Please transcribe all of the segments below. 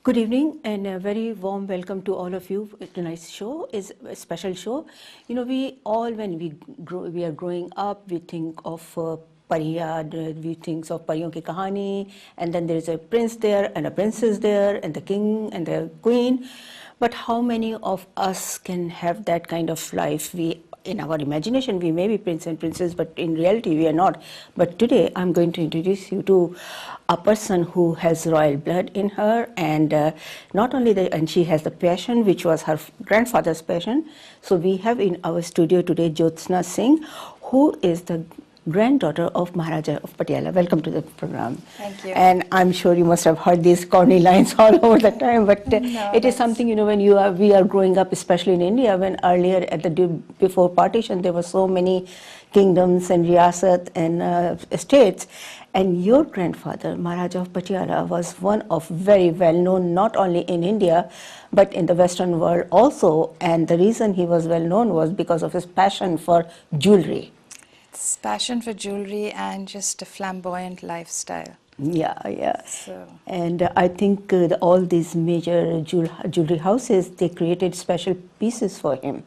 Good evening and a very warm welcome to all of you. Tonight's show is a special show. You know, we all, when we are growing up, we think of Pariya, we think of Pariyon ki kahani, and then there is a prince there and a princess there and the king and the queen. But how many of us can have that kind of life? In our imagination, we may be prince and princess, but in reality, we are not. But today, I'm going to introduce you to a person who has royal blood in her, and not only that, and she has the passion, which was her grandfather's passion. So we have in our studio today Jyotsna Singh, who is the granddaughter of Maharaja of Patiala. Welcome to the program. Thank you. And I'm sure you must have heard these corny lines all over the time, but No, it is something, you know, when we are growing up, especially in India, when earlier before partition, there were so many kingdoms and riyasat and states. And your grandfather, Maharaja of Patiala, was one of very well known, not only in India, but in the Western world also. And the reason he was well known was because of his passion for jewelry. It's passion for jewelry and just a flamboyant lifestyle. Yeah. So. And I think all these major jewelry houses, they created special pieces for him.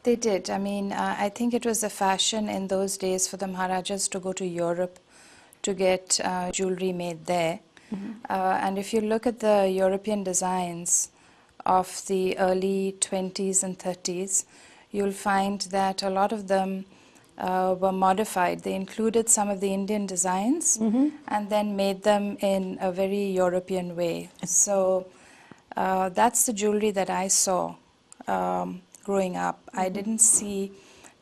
They did. I mean, I think it was a fashion in those days for the Maharajas to go to Europe to get jewelry made there. Mm-hmm. And if you look at the European designs of the early 20s and 30s, you'll find that a lot of them were modified. They included some of the Indian designs and then made them in a very European way. So that's the jewelry that I saw growing up. I didn't see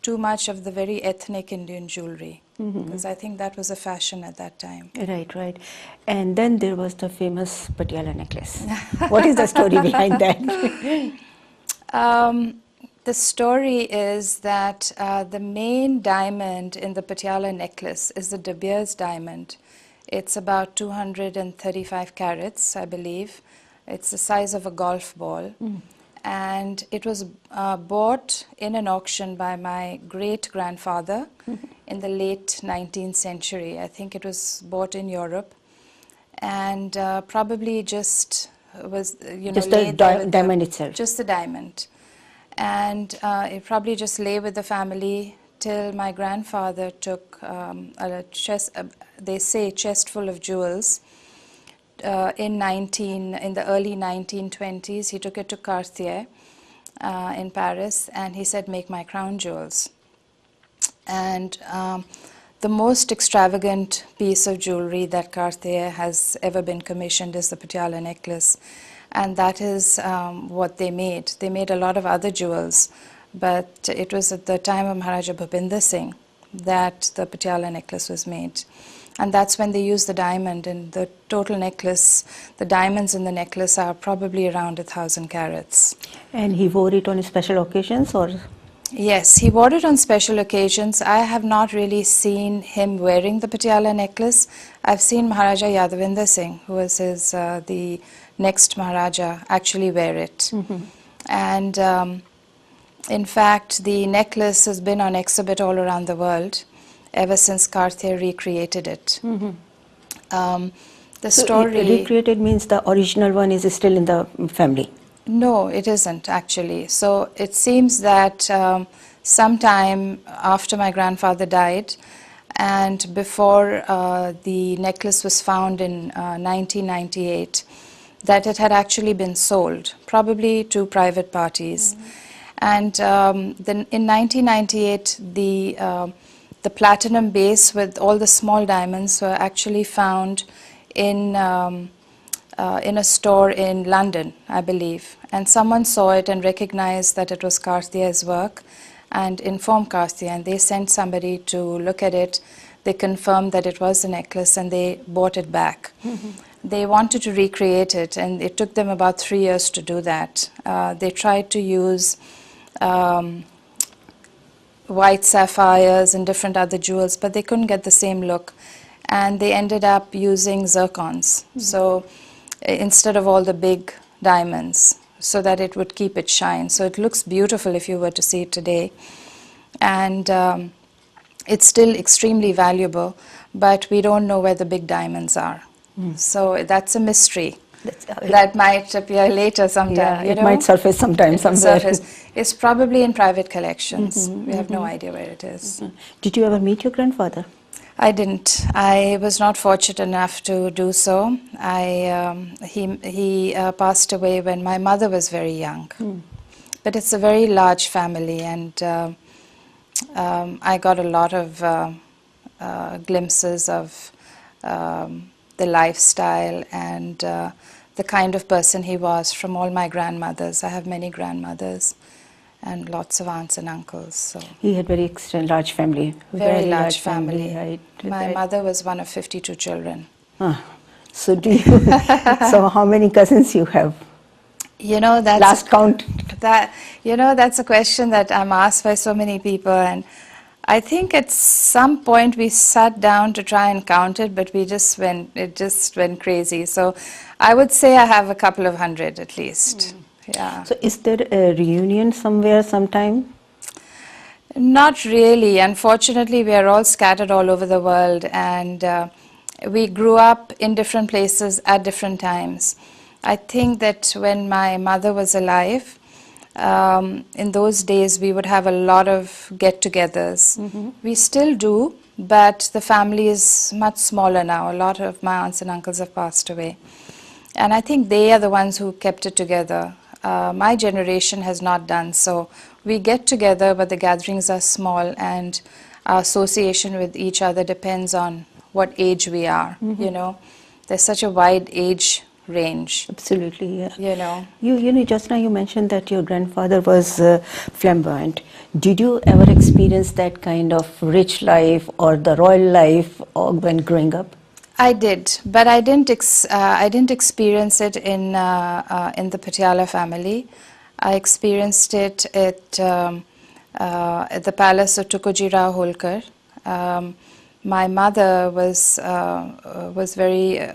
too much of the very ethnic Indian jewelry because I think that was a fashion at that time. Right. And then there was the famous Patiala necklace. What is the story behind that? The story is that the main diamond in the Patiala necklace is the De Beers diamond. It's about 235 carats, I believe. It's the size of a golf ball. And it was bought in an auction by my great-grandfather in the late 19th century. I think it was bought in Europe. And probably just was, just the diamond itself. Just the diamond. And it probably just lay with the family till my grandfather took a chest, they say chest full of jewels. In the early 1920s, he took it to Cartier in Paris, and he said, "Make my crown jewels." And the most extravagant piece of jewelry that Cartier has ever been commissioned is the Patiala necklace. And that is what they made. They made a lot of other jewels, but it was at the time of Maharaja Bhupinder Singh that the Patiala necklace was made. And that's when they used the diamond, and the total necklace, the diamonds in the necklace are probably around 1,000 carats. And he wore it on special occasions, or? Yes, he wore it on special occasions. I have not really seen him wearing the Patiala necklace. I've seen Maharaja Yadavinder Singh, who was his the next Maharaja, actually wear it. And in fact, the necklace has been on exhibit all around the world ever since Cartier recreated it. The story... Recreated means the original one is still in the family? No, it isn't actually. So it seems that sometime after my grandfather died and before the necklace was found in 1998, that it had actually been sold, probably to private parties. And then in 1998, the platinum base with all the small diamonds were actually found in a store in London, I believe. And someone saw it and recognized that it was Cartier's work and informed Cartier, and they sent somebody to look at it. They confirmed that it was the necklace and they bought it back. They wanted to recreate it, and it took them about 3 years to do that. They tried to use white sapphires and different other jewels, but they couldn't get the same look. And they ended up using zircons. So instead of all the big diamonds, so that it would keep its shine. So it looks beautiful if you were to see it today. And it's still extremely valuable, but we don't know where the big diamonds are. So that's a mystery. that might appear later sometime. Yeah, it might surface sometime It will somewhere. surface. It's probably in private collections. We have no idea where it is. Did you ever meet your grandfather? I didn't. I was not fortunate enough to do so. He passed away when my mother was very young. But it's a very large family, and I got a lot of glimpses of the lifestyle and the kind of person he was from all my grandmothers. I have many grandmothers and lots of aunts and uncles. So He had very large family. very large family. Right. My mother was one of 52 children. So do you? So how many cousins you have? You know, that's Last count. That's a question that I'm asked by so many people, and I think at some point we sat down to try and count it, but it just went crazy. So I would say I have a couple of hundred at least. Yeah. So is there a reunion somewhere sometime? Not really. Unfortunately, we are all scattered all over the world, and we grew up in different places at different times. I think that when my mother was alive, in those days we would have a lot of get-togethers. We still do, but the family is much smaller now. A lot of my aunts and uncles have passed away. And I think they are the ones who kept it together. My generation has not done so. We get together, but the gatherings are small, and our association with each other depends on what age we are. You know, there's such a wide age range. Absolutely, yeah. You know, You know, just now you mentioned that your grandfather was flamboyant. Did you ever experience that kind of rich life or the royal life when growing up? I did, but I didn't experience it in the Patiala family. I experienced it at the palace of Tukoji Rao Holkar. My mother was very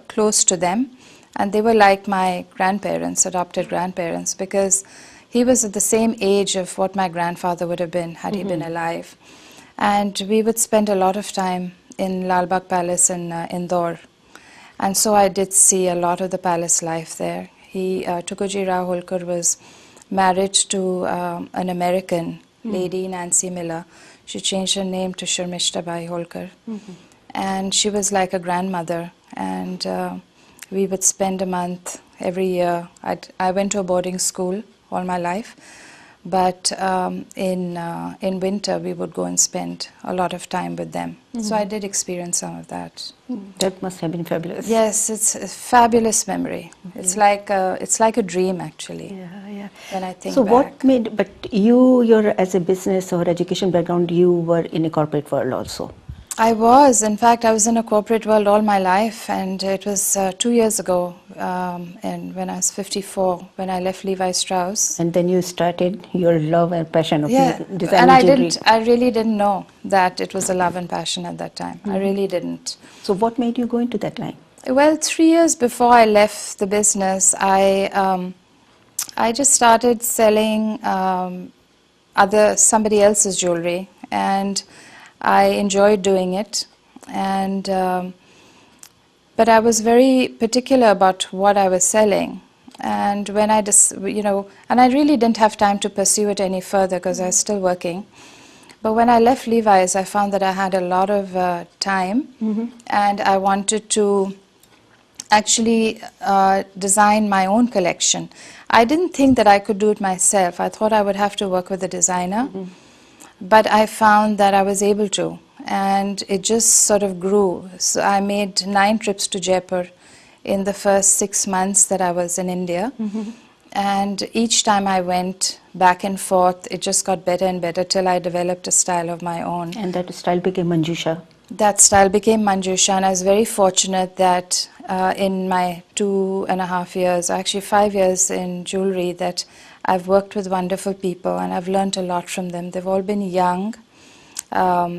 close to them, and they were like my grandparents, adopted grandparents, because he was at the same age of what my grandfather would have been had he been alive. And we would spend a lot of time in Lal Bagh Palace in Indore. And so I did see a lot of the palace life there. Tukoji Rao Holkar was married to an American lady, Nancy Miller. She changed her name to Sharmishta Bai Holkar. And she was like a grandmother. And we would spend a month every year. I went to a boarding school all my life. But in winter, we would go and spend a lot of time with them. So I did experience some of that. That must have been fabulous. Yes, it's a fabulous memory. It's like a dream, actually. Yeah, yeah. When I think so back. what made? But your as a business or education background, you were in a corporate world also. I was. In fact, I was in a corporate world all my life, and it was 2 years ago, and when I was 54, when I left Levi Strauss. And then you started your love and passion of designing and jewelry. I really didn't know that it was a love and passion at that time. I really didn't. So what made you go into that line? Well, 3 years before I left the business, I just started selling somebody else's jewelry, and I enjoyed doing it, and but I was very particular about what I was selling, and when I and I really didn't have time to pursue it any further because I was still working. But when I left Levi's, I found that I had a lot of time, and I wanted to actually design my own collection. I didn't think that I could do it myself. I thought I would have to work with a designer. But I found that I was able to, and it just sort of grew. So I made 9 trips to Jaipur in the first 6 months that I was in India. And each time I went back and forth, it just got better and better till I developed a style of my own. And that style became Manjusha. That style became Manjusha, and I was very fortunate that in my 2.5 years, actually 5 years in jewelry, that I've worked with wonderful people, and I've learned a lot from them. They've all been young,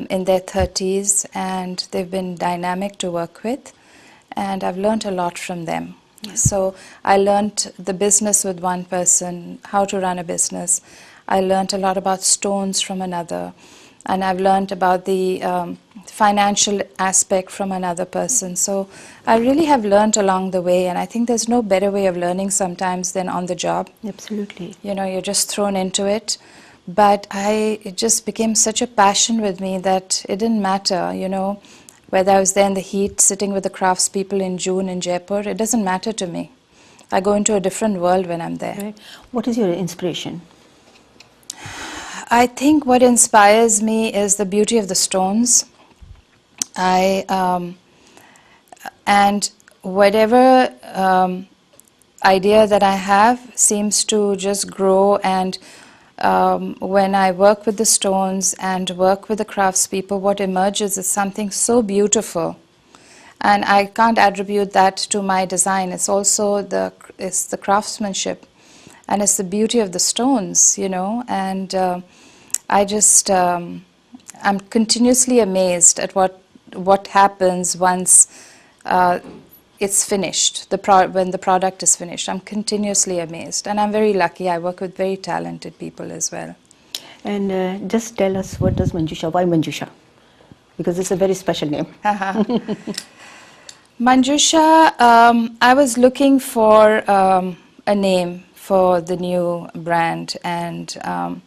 in their 30s, and they've been dynamic to work with, and I've learned a lot from them. So I learned the business with one person, how to run a business. I learned a lot about stones from another. and I've learned about the financial aspect from another person. So I really have learned along the way, and I think there's no better way of learning sometimes than on the job. Absolutely. You know, you're just thrown into it. But it just became such a passion with me that it didn't matter, you know, whether I was there in the heat sitting with the craftspeople in June in Jaipur. It doesn't matter to me. I go into a different world when I'm there. Right. What is your inspiration? I think what inspires me is the beauty of the stones. And whatever idea that I have seems to just grow, and when I work with the stones and work with the craftspeople, what emerges is something so beautiful. And I can't attribute that to my design. It's also it's the craftsmanship, and it's the beauty of the stones, you know. And I'm continuously amazed at what happens once it's finished, when the product is finished. I'm continuously amazed, and I'm very lucky. I work with very talented people as well. And just tell us, what does Manjusha, why Manjusha? Because it's a very special name. Manjusha, I was looking for a name for the new brand, and I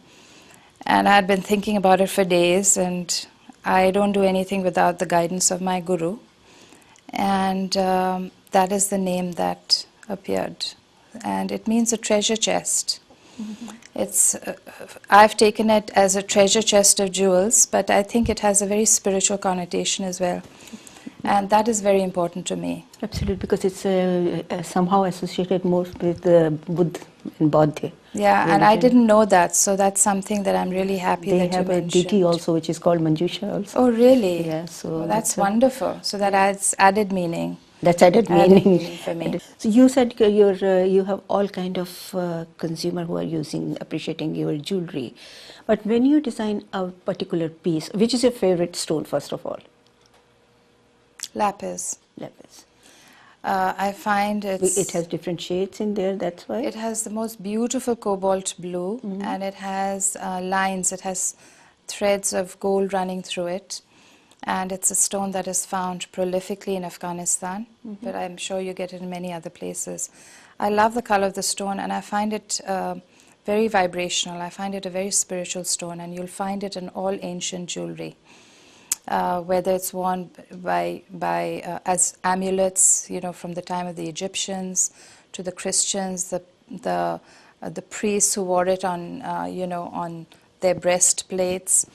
had been thinking about it for days, and I don't do anything without the guidance of my guru. And that is the name that appeared. And it means a treasure chest. I've taken it as a treasure chest of jewels, but I think it has a very spiritual connotation as well. And that is very important to me. Absolutely, because it's somehow associated more with Buddha and Bodhi. Yeah, religion. And I didn't know that, so that's something that I'm really happy they that you have a mentioned. deity also, which is called Manjusha also. Oh, really? Yeah, so well, that's wonderful. So that adds added meaning. That's added meaning for me. So you said you have all kind of consumer who are appreciating your jewelry. But when you design a particular piece, which is your favorite stone, first of all? Lapis. Lapis. I find It has different shades in there, that's why? It has the most beautiful cobalt blue, and it has lines, it has threads of gold running through it. And it's a stone that is found prolifically in Afghanistan, but I'm sure you get it in many other places. I love the color of the stone, and I find it very vibrational. I find it a very spiritual stone, and you'll find it in all ancient jewelry. Whether it's worn as amulets, you know, from the time of the Egyptians to the Christians, the priests who wore it on, on their breastplates.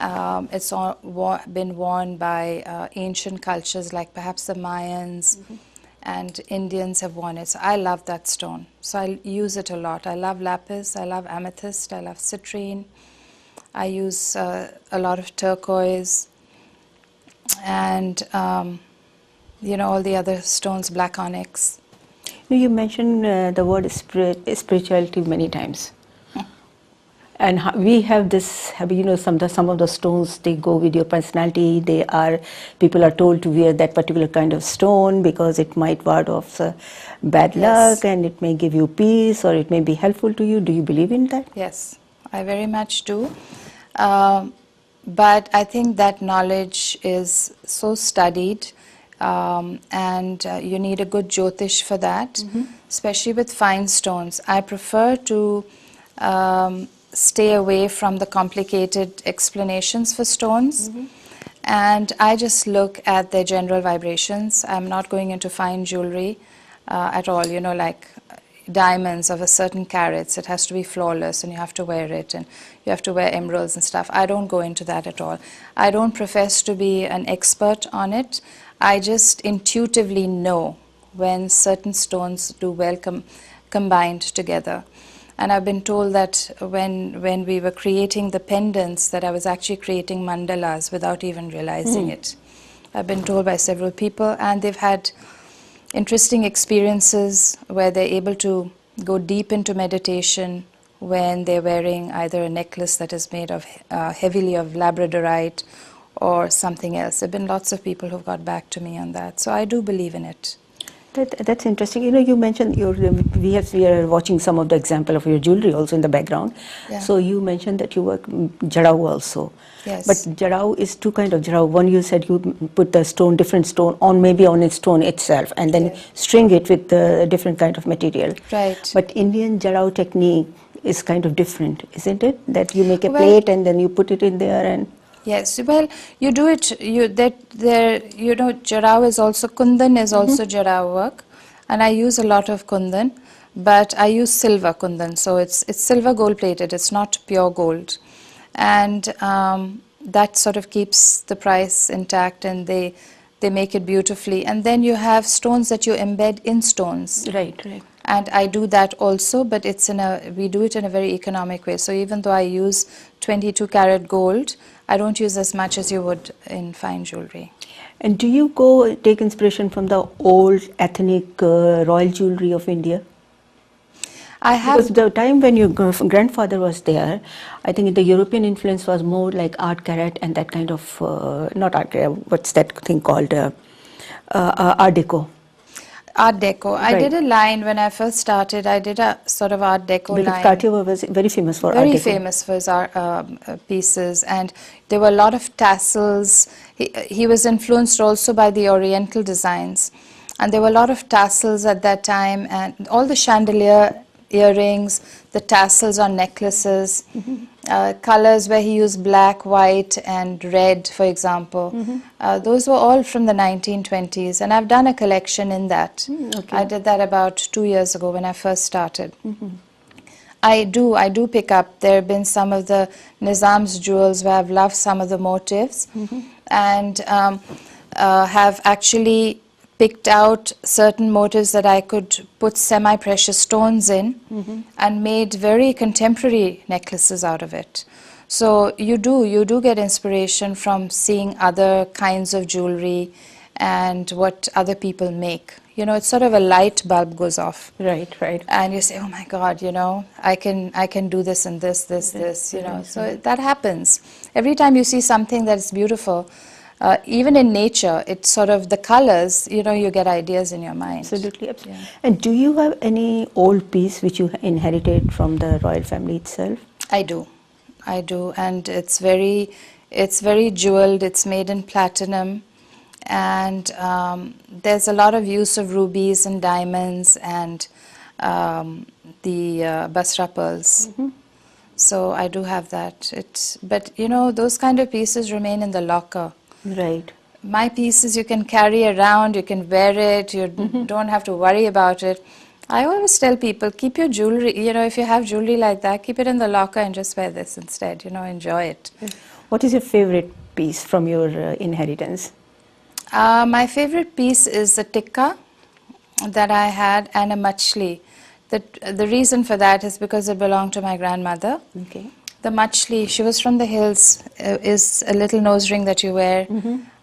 It's been worn by ancient cultures like perhaps the Mayans, and Indians have worn it. So I love that stone. So I use it a lot. I love lapis, I love amethyst, I love citrine. I use a lot of turquoise, and all the other stones, black onyx. You mentioned the word spirituality many times. And we have this, some of the stones, they go with your personality. People are told to wear that particular kind of stone because it might ward off bad luck, and it may give you peace, or it may be helpful to you. Do you believe in that? Yes, I very much do. But I think that knowledge is so studied, and you need a good jyotish for that, especially with fine stones. I prefer to stay away from the complicated explanations for stones, and I just look at their general vibrations. I'm not going into fine jewelry at all, like diamonds of a certain carats. It has to be flawless, and you have to wear it, and you have to wear emeralds and stuff. I don't go into that at all. I don't profess to be an expert on it. I just intuitively know when certain stones do well combined together. And I've been told that when we were creating the pendants, that I was actually creating mandalas without even realizing it. I've been told by several people, and they've had interesting experiences where they're able to go deep into meditation when they're wearing either a necklace that is made of heavily of labradorite or something else. There have been lots of people who've got back to me on that. So I do believe in it. That's interesting. You know, you mentioned we are watching some of the example of your jewelry also in the background. Yeah. So you mentioned that you work jarau also. Yes. But jarau is two kind of jarau. One, you said you put the stone, different stone on maybe on its stone itself, and then Yeah. string it with the different kind of material. Right. But Indian jarau technique is kind of different, isn't it? That you make a Well, plate and then you put it in there and. yes, well, you do it. You know, jarau is also kundan is also jarau work, and I use a lot of kundan, but I use silver kundan, so it's silver gold plated. It's not pure gold, and that sort of keeps the price intact, and they make it beautifully. And then you have stones that you embed in stones. Right, right. And I do that also, but we do it in a very economic way. So even though I use 22 karat gold, I don't use as much as you would in fine jewelry. And do you go take inspiration from the old ethnic royal jewelry of India? I have. Because the time when your grandfather was there, I think the European influence was more like art carat and that kind of, not art carat, what's that thing called, art deco. Art Deco. I Right. did a line when I first started. I did a sort of Art Deco Because line. Cartier was very famous for art Very deco. famous for his art, pieces, and there were a lot of tassels. He was influenced also by the Oriental designs, and there were a lot of tassels at that time, and all the chandelier earrings, the tassels on necklaces, colors where he used black, white, and red, for example. Those were all from the 1920s, and I've done a collection in that. Okay. I did that about 2 years ago when I first started. I do pick up. There have been some of the Nizam's jewels where I've loved some of the motifs, and have actually picked out certain motifs that I could put semi-precious stones in, and made very contemporary necklaces out of it. So you do get inspiration from seeing other kinds of jewelry and what other people make. You know, it's sort of a light bulb goes off. Right, right. And you say, oh my God, you know, I can do this and this, you know. So that happens. Every time you see something that's beautiful, even in nature, it's sort of the colors, you know, you get ideas in your mind. Absolutely, absolutely. And do you have any old piece which you inherited from the royal family itself? I do, and it's very jeweled. It's made in platinum, and there's a lot of use of rubies and diamonds and the Basra pearls. So I do have that. But you know, those kind of pieces remain in the locker. Right. My pieces you can carry around, you can wear it, you don't have to worry about it. I always tell people, keep your jewelry, you know, if you have jewelry like that, keep it in the locker and just wear this instead, you know, enjoy it. What is your favorite piece from your inheritance? My favorite piece is the tikka that I had and a machli. The reason for that is because it belonged to my grandmother. Okay. The machli, she was from the hills, is a little nose ring that you wear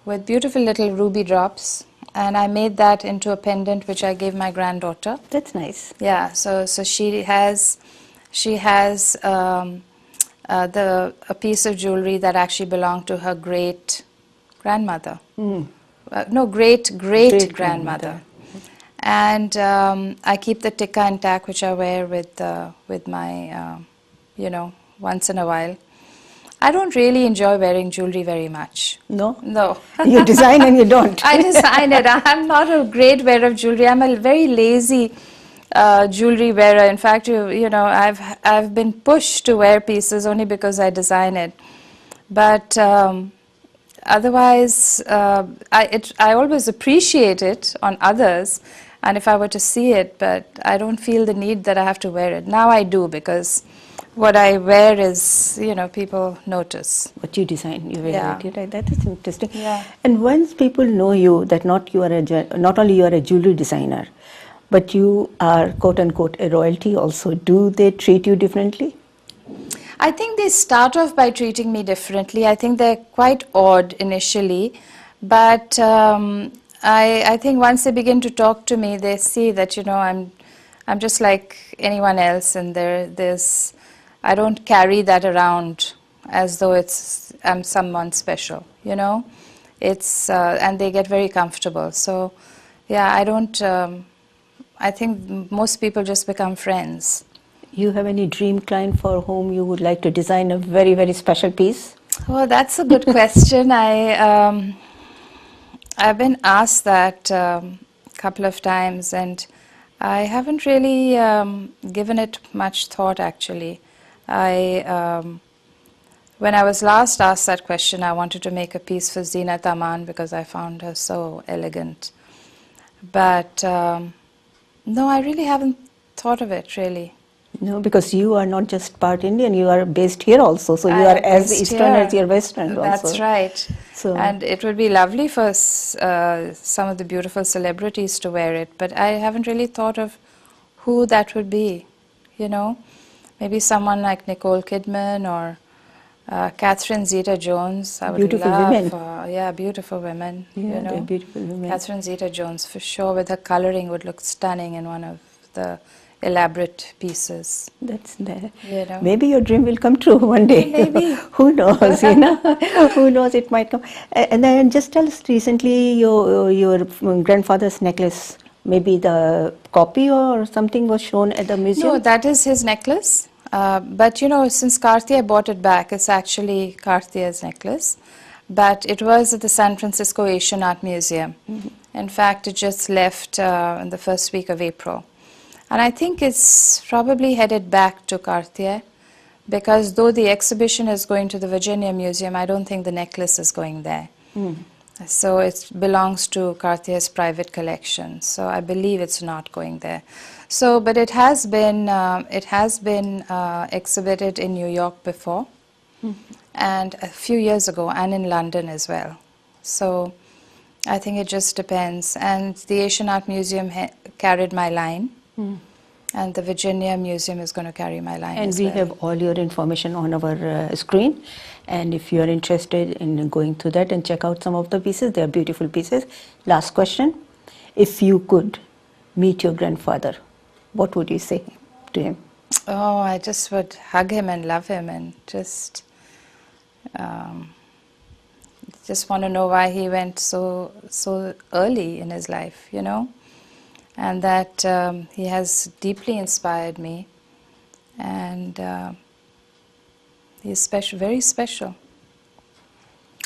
with beautiful little ruby drops. And I made that into a pendant which I gave my granddaughter. That's nice. Yeah, so she has a piece of jewelry that actually belonged to her great grandmother. No, great grandmother. And I keep the tikka intact, which I wear with my, you know, once in a while. I don't really enjoy wearing jewelry very much. No? No. You design and you don't. I design it. I'm not a great wearer of jewelry. I'm a very lazy jewelry wearer. In fact, you know, I've been pushed to wear pieces only because I design it. But otherwise, I always appreciate it on others, and if I were to see it, but I don't feel the need that I have to wear it. Now I do, because what I wear is, you know, people notice. What you design, you wear Yeah. it. Right? That is interesting. Yeah. And once people know you, that not only you are a jewelry designer, but you are quote unquote a royalty also. Do they treat you differently? I think they start off by treating me differently. I think they're quite odd initially, but I think once they begin to talk to me, they see that, you know, I'm just like anyone else, and I don't carry that around as though I'm someone special, you know. And they get very comfortable. So yeah, I don't, I think most people just become friends. You have any dream client for whom you would like to design a very, very special piece? Oh, that's a good question. I've been asked that a couple of times, and I haven't really given it much thought actually. When I was last asked that question, I wanted to make a piece for Zeenat Aman because I found her so elegant. But no, I really haven't thought of it really. No, because you are not just part Indian, you are based here also. So you I are am as based Eastern here. as your Western also. That's right. So And it would be lovely for some of the beautiful celebrities to wear it, but I haven't really thought of who that would be, you know. Maybe someone like Nicole Kidman or Catherine Zeta-Jones. I would beautiful love, women. yeah, beautiful women, Yeah, you they're know. beautiful women. Catherine Zeta-Jones for sure, with her coloring would look stunning in one of the elaborate pieces. That's there. You know. Maybe your dream will come true one day. Maybe. Who knows, you know? Who knows, it might come. And then just tell us, recently your grandfather's necklace, maybe the copy or something was shown at the museum? No, that is his necklace. But you know, since Cartier bought it back, it's actually Cartier's necklace. But it was at the San Francisco Asian Art Museum. In fact, it just left in the first week of April. And I think it's probably headed back to Cartier, because though the exhibition is going to the Virginia Museum, I don't think the necklace is going there. So it belongs to Cartier's private collection. So I believe it's not going there. So, but it has been exhibited in New York before, and a few years ago, and in London as well. So I think it just depends. And the Asian Art Museum carried my line. And the Virginia Museum is going to carry my line And as we well. have all your information on our screen. And if you are interested in going through that and check out some of the pieces, they are beautiful pieces. Last question. If you could meet your grandfather, what would you say to him? Oh, I just would hug him and love him and just want to know why he went so early in his life, you know. And that he has deeply inspired me, and he's special, very special.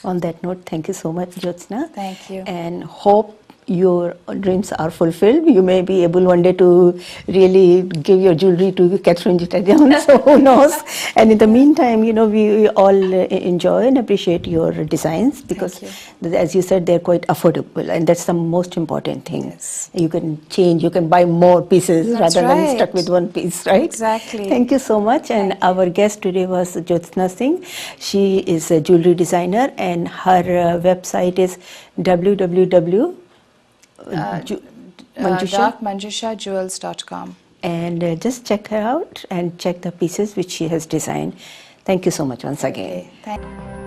On that note, thank you so much, Jyotsna. Thank you. And hope your dreams are fulfilled. You may be able one day to really give your jewelry to Catherine Zeta-Jones, so who knows. And in the meantime, you know, we all enjoy and appreciate your designs, because as you said, they're quite affordable, and that's the most important thing. Yes. You can change, you can buy more pieces rather than stuck with one piece, right? Exactly. Thank you so much. And our guest today was Jyotsna Singh. She is a jewelry designer, and her website is Manjusha.jewels.com. And just check her out and check the pieces which she has designed. Thank you so much once again. Thank you.